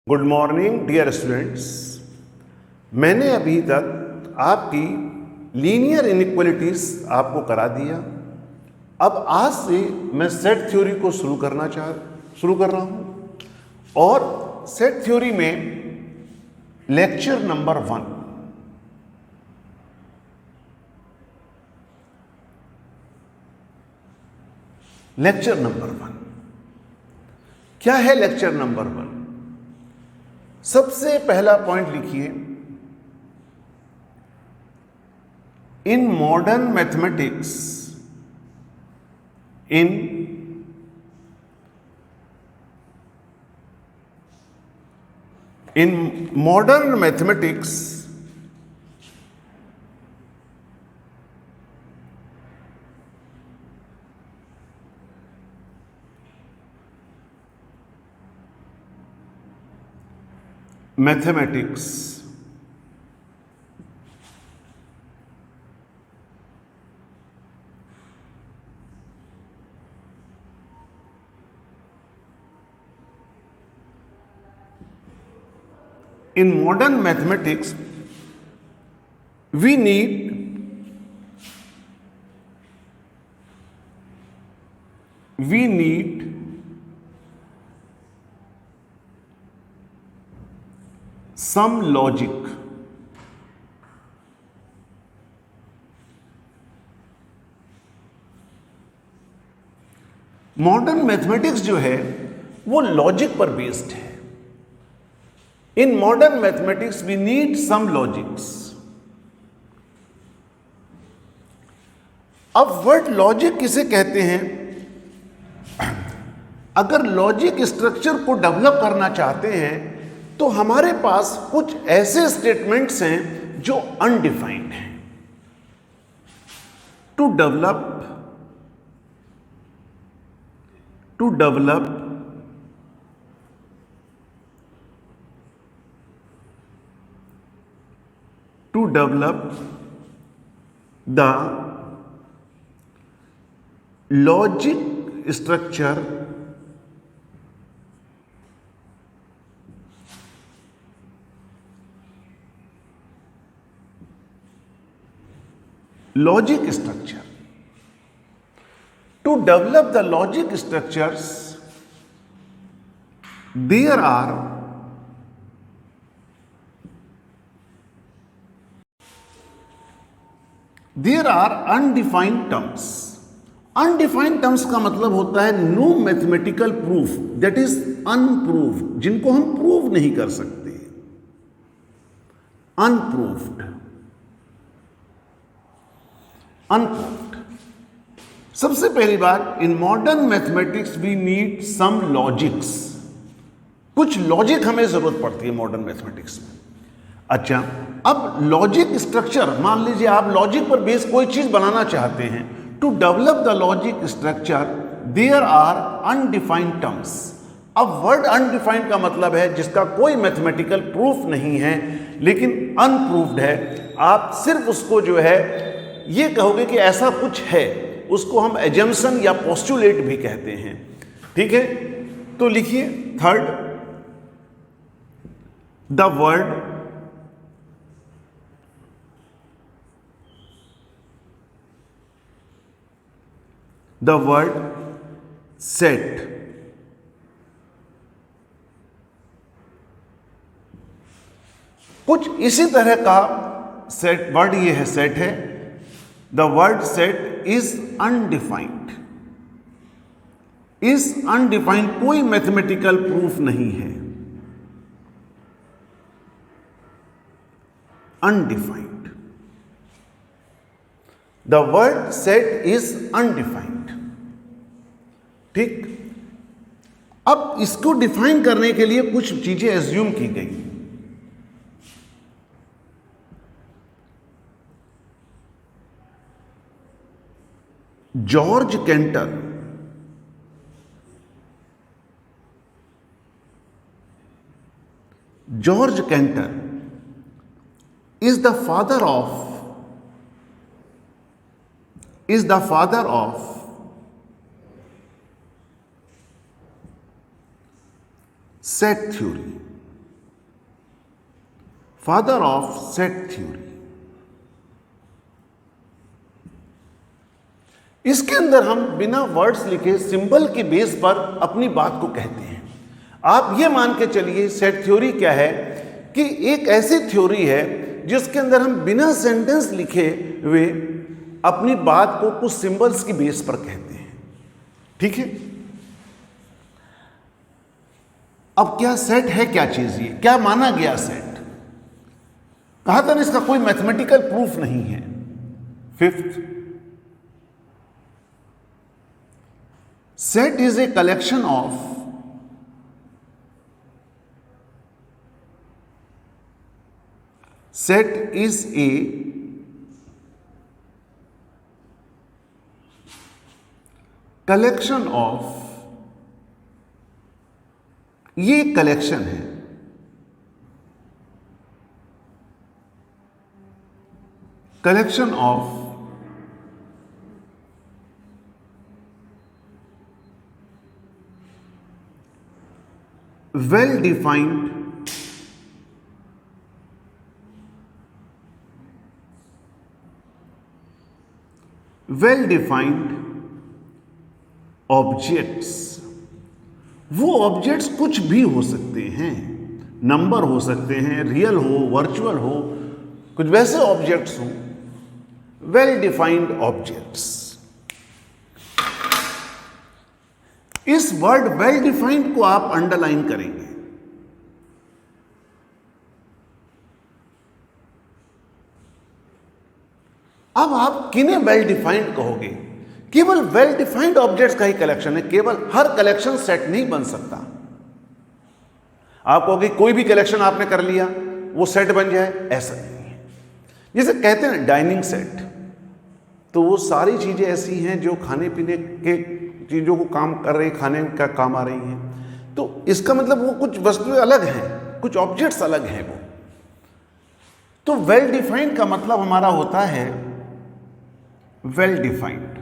Good morning dear students. मैंने अभी तक आपकी लीनियर इनइक्वालिटीज आपको करा दिया। अब आज से मैं सेट थ्योरी को शुरू कर रहा हूं और सेट थ्योरी में लेक्चर नंबर 1। लेक्चर नंबर 1 क्या है? लेक्चर नंबर 1 सबसे पहला पॉइंट लिखिए। In modern mathematics, in modern mathematics mathematics in modern mathematics we need some logic. Modern mathematics जो है वो लॉजिक पर बेस्ड है। In modern mathematics we need some logics. अब वर्ड लॉजिक किसे कहते हैं? अगर लॉजिक स्ट्रक्चर को डेवलप करना चाहते हैं तो हमारे पास कुछ ऐसे स्टेटमेंट्स हैं जो अनडिफाइंड हैं। To develop the logic structure to develop the logic structures there are undefined terms. Undefined terms का मतलब होता है no mathematical proof, that is unproved, जिनको हम प्रूव नहीं कर सकते। अनप्रूव्ड। सबसे पहली बात, in modern mathematics we need some logics. कुछ लॉजिक हमें जरूरत पड़ती है मॉडर्न मैथमेटिक्स में। अच्छा, अब लॉजिक स्ट्रक्चर, मान लीजिए आप लॉजिक पर बेस कोई चीज बनाना चाहते हैं। To develop the logic structure there are undefined terms. अब वर्ड अनडिफाइंड का मतलब है जिसका कोई मैथमेटिकल प्रूफ नहीं है लेकिन अनप्रूव्ड है। आप सिर्फ उसको जो है ये कहोगे कि ऐसा कुछ है, उसको हम एजम्पशन या पोस्टुलेट भी कहते हैं। ठीक है, तो लिखिए थर्ड, द वर्ड सेट कुछ इसी तरह का सेट वर्ड, ये है सेट है। The word set is undefined. कोई मैथमेटिकल प्रूफ नहीं है। Undefined. The word set is undefined. ठीक, अब इसको डिफाइन करने के लिए कुछ चीजें एज्यूम की गई। George canter is the father of set theory. Father of set theory. इसके अंदर हम बिना वर्ड्स लिखे सिंबल के बेस पर अपनी बात को कहते हैं। आप ये मान के चलिए सेट थ्योरी क्या है कि एक ऐसी थ्योरी है जिसके अंदर हम बिना सेंटेंस लिखे हुए अपनी बात को कुछ सिंबल्स की बेस पर कहते हैं। ठीक है, अब क्या सेट है, क्या चीज ये, क्या माना गया सेट? कहा था ना इसका कोई मैथमेटिकल प्रूफ नहीं है। Fifth, set is a collection of set is a collection of, ये कलेक्शन है, collection of well defined objects. वो ऑब्जेक्ट्स कुछ भी हो सकते हैं, नंबर हो सकते हैं, रियल हो, वर्चुअल हो, कुछ वैसे ऑब्जेक्ट्स हो, वेल डिफाइंड ऑब्जेक्ट्स। इस वर्ड वेल डिफाइंड को आप अंडरलाइन करेंगे। अब आप किन्हें वेल डिफाइंड कहोगे? केवल वेल डिफाइंड ऑब्जेक्ट्स का ही कलेक्शन है, केवल हर कलेक्शन सेट नहीं बन सकता। आप कहोगे कोई भी कलेक्शन आपने कर लिया वो सेट बन जाए, ऐसा नहीं है। जैसे कहते हैं डाइनिंग सेट, तो वो सारी चीजें ऐसी हैं जो खाने पीने के चीजों को काम कर रही, खाने का काम आ रही हैं। तो इसका मतलब वो कुछ वस्तुएं अलग हैं, कुछ ऑब्जेक्ट्स अलग हैं वो। तो वेल डिफाइंड का मतलब हमारा होता है वेल डिफाइंड।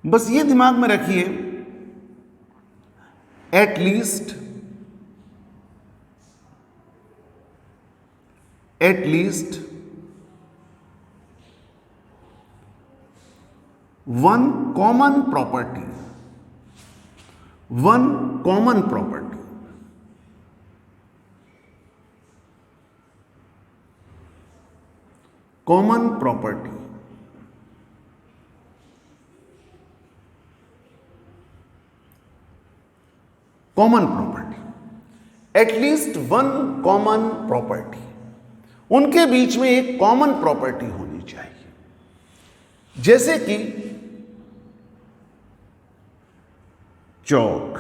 बस ये दिमाग में रखिए, at least one common property at least one common property, उनके बीच में एक कॉमन प्रॉपर्टी होनी चाहिए। जैसे कि चौक,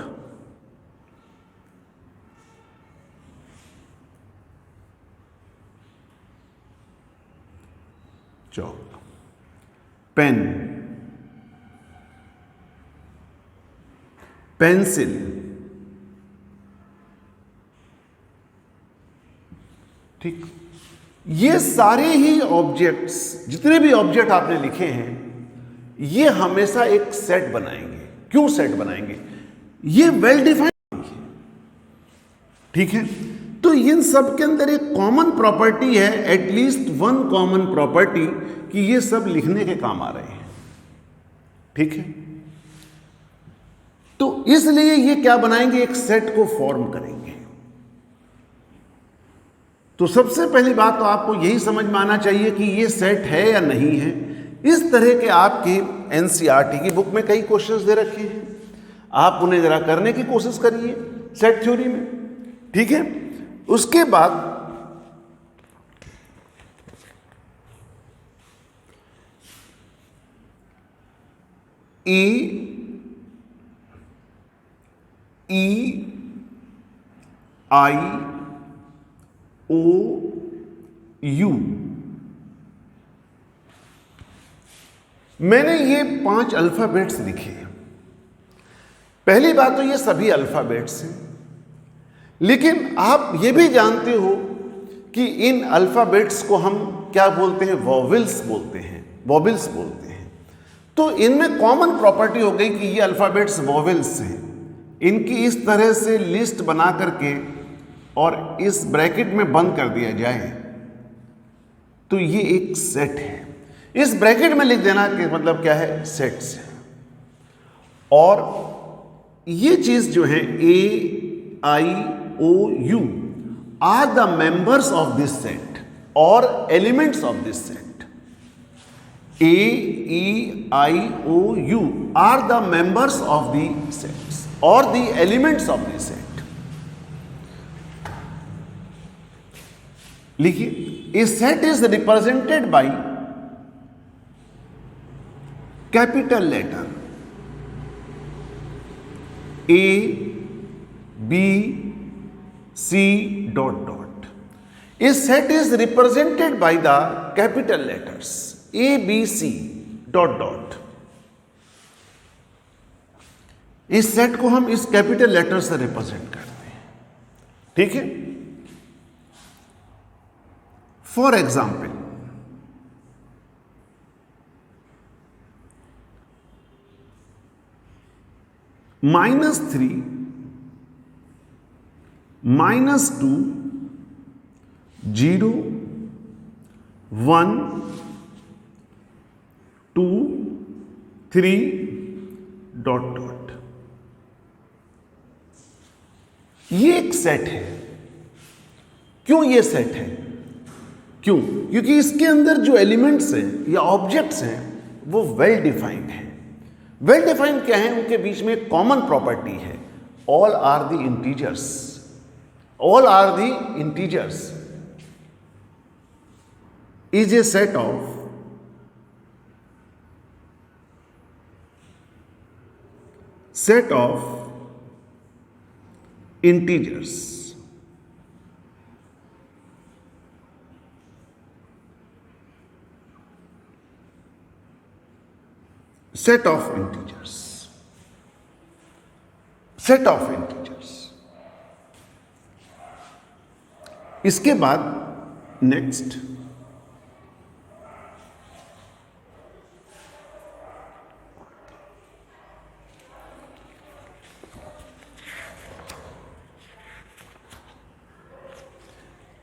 पेन, पेंसिल, ठीक। ये सारे ही ऑब्जेक्ट्स, जितने भी ऑब्जेक्ट आपने लिखे हैं, ये हमेशा एक सेट बनाएंगे। क्यों सेट बनाएंगे? ये वेल डिफाइंड है, ठीक है। तो इन सब के अंदर एक कॉमन प्रॉपर्टी है, एटलीस्ट वन कॉमन प्रॉपर्टी, कि ये सब लिखने के काम आ रहे हैं, ठीक है। तो इसलिए ये क्या बनाएंगे? एक सेट को फॉर्म करेंगे। तो सबसे पहली बात तो आपको यही समझ में आना चाहिए कि ये सेट है या नहीं है। इस तरह के आपकी एनसीईआरटी की बुक में कई क्वेश्चंस दे रखे हैं, आप उन्हें जरा करने की कोशिश करिए सेट थ्योरी में, ठीक है। उसके बाद EIOU, मैंने ये 5 अल्फाबेट्स लिखे हैं। पहली बात तो ये सभी अल्फाबेट्स हैं, लेकिन आप ये भी जानते हो कि इन अल्फाबेट्स को हम क्या बोलते हैं? वॉवेल्स बोलते हैं। तो इनमें कॉमन प्रॉपर्टी हो गई कि ये अल्फाबेट्स वॉवेल्स हैं। इनकी इस तरह से लिस्ट बना करके और इस ब्रैकेट में बंद कर दिया जाए तो ये एक सेट है। इस ब्रैकेट में लिख देना कि मतलब क्या है, सेट्स है। और ये चीज जो है A I O U are the members of this set और elements of this set. A, E, I, O, U are the members of the sets or the elements of the set. लिखिए, a set is represented by capital letter A, B, C dot dot. A set is represented by the capital letters A, B, C dot dot. इस set को हम इस capital letter से represent करते हैं, ठीक है। For example, -3, -2, 0, 1, 2, 3 dot dot. ये एक सेट है। क्यों ये सेट है? क्यों? क्योंकि इसके अंदर जो एलिमेंट्स हैं या ऑब्जेक्ट्स हैं वो वेल डिफाइंड हैं। वेल डिफाइंड क्या है? उनके बीच में एक कॉमन प्रॉपर्टी है, all are the integers. All are the integers is a set of integers. Set of integers. Set of integers. इसके बाद next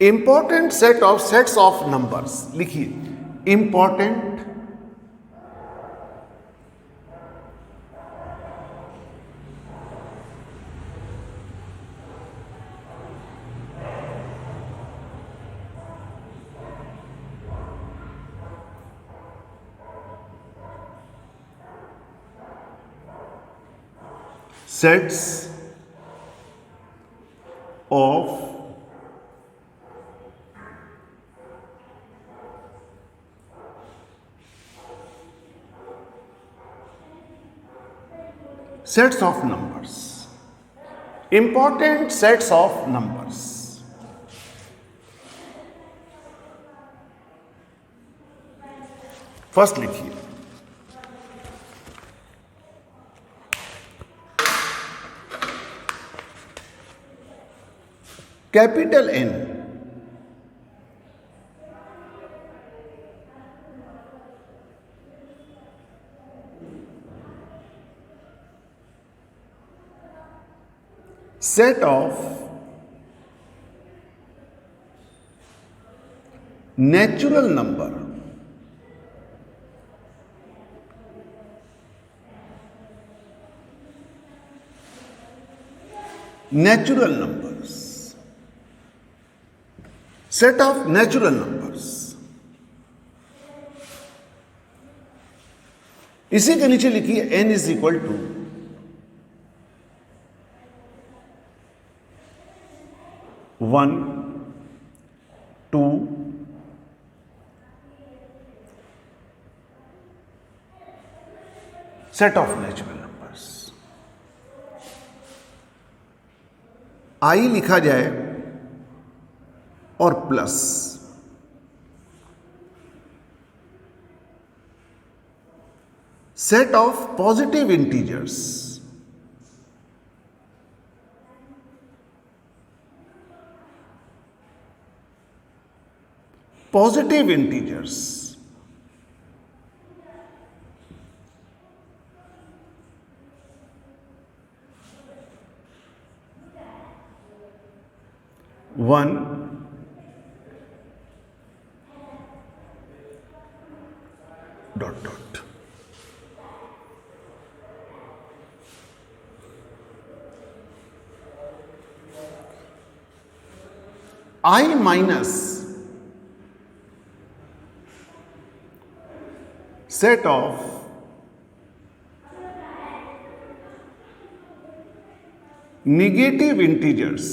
important set of sets of numbers. लिखिए, important sets of sets of numbers. Important sets of numbers. First लिखिए, capital N set of natural number natural numbers set of natural numbers। इसी के नीचे लिखिए n is equal to 1, 2, set of natural numbers। I लिखा जाए और plus set of positive integers positive integers 1 dot dot. I minus set of negative integers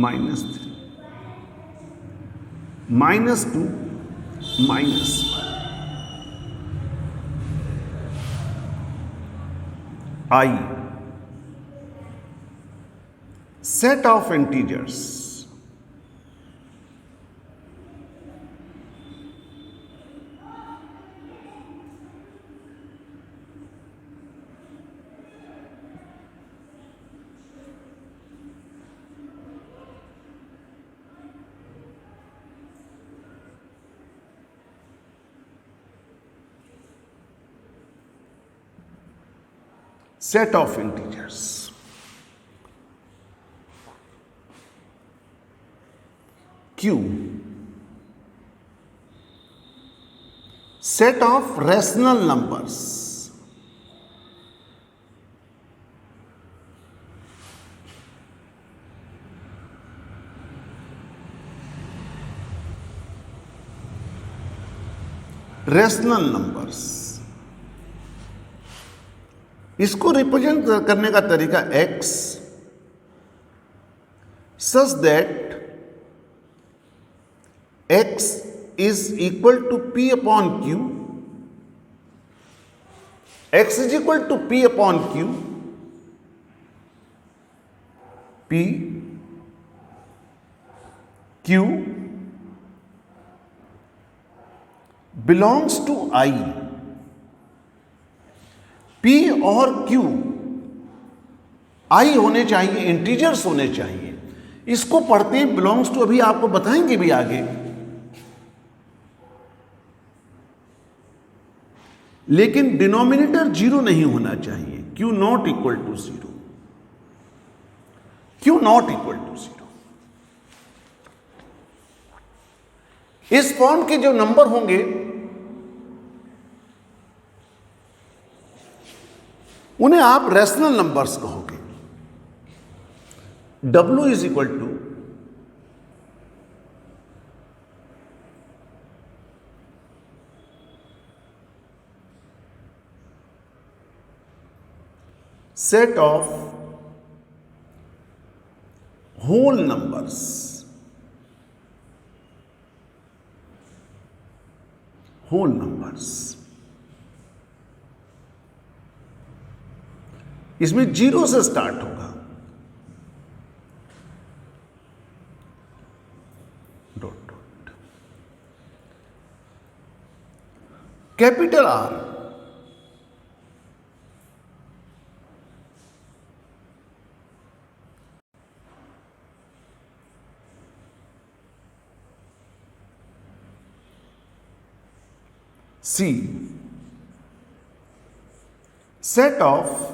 minus 3 minus 2 minus 1 I set of integers set of integers Q set of rational numbers इसको represent करने का तरीका x such that x is equal to p upon q, x is equal to p upon q, p q belongs to I। P और Q I होने चाहिए, integers होने चाहिए। इसको पढ़ते हैं बिलोंग्स टू, अभी आपको बताएंगे भी आगे। लेकिन डिनोमिनेटर जीरो नहीं होना चाहिए। Q not equal to zero, Q not equal to zero. इस फॉर्म के जो नंबर होंगे उन्हें आप रैशनल नंबर्स कहोगे। W is equal to set of whole numbers, whole numbers. इसमें जीरो से स्टार्ट होगा, dot dot. Capital R C set of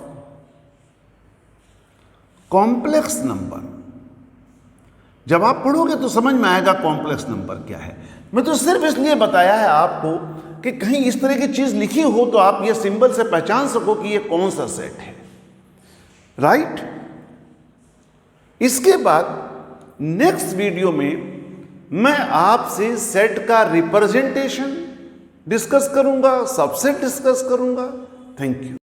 complex number. जब आप पढ़ोगे तो समझ में आएगा कॉम्प्लेक्स नंबर क्या है। मैं तो सिर्फ इसलिए बताया है आपको कि कहीं इस तरह की चीज लिखी हो तो आप ये सिंबल से पहचान सको कि ये कौन सा सेट है, राइट। इसके बाद नेक्स्ट वीडियो में मैं आपसे सेट का रिप्रेजेंटेशन डिस्कस करूंगा, सबसेट डिस्कस करूंगा। Thank you.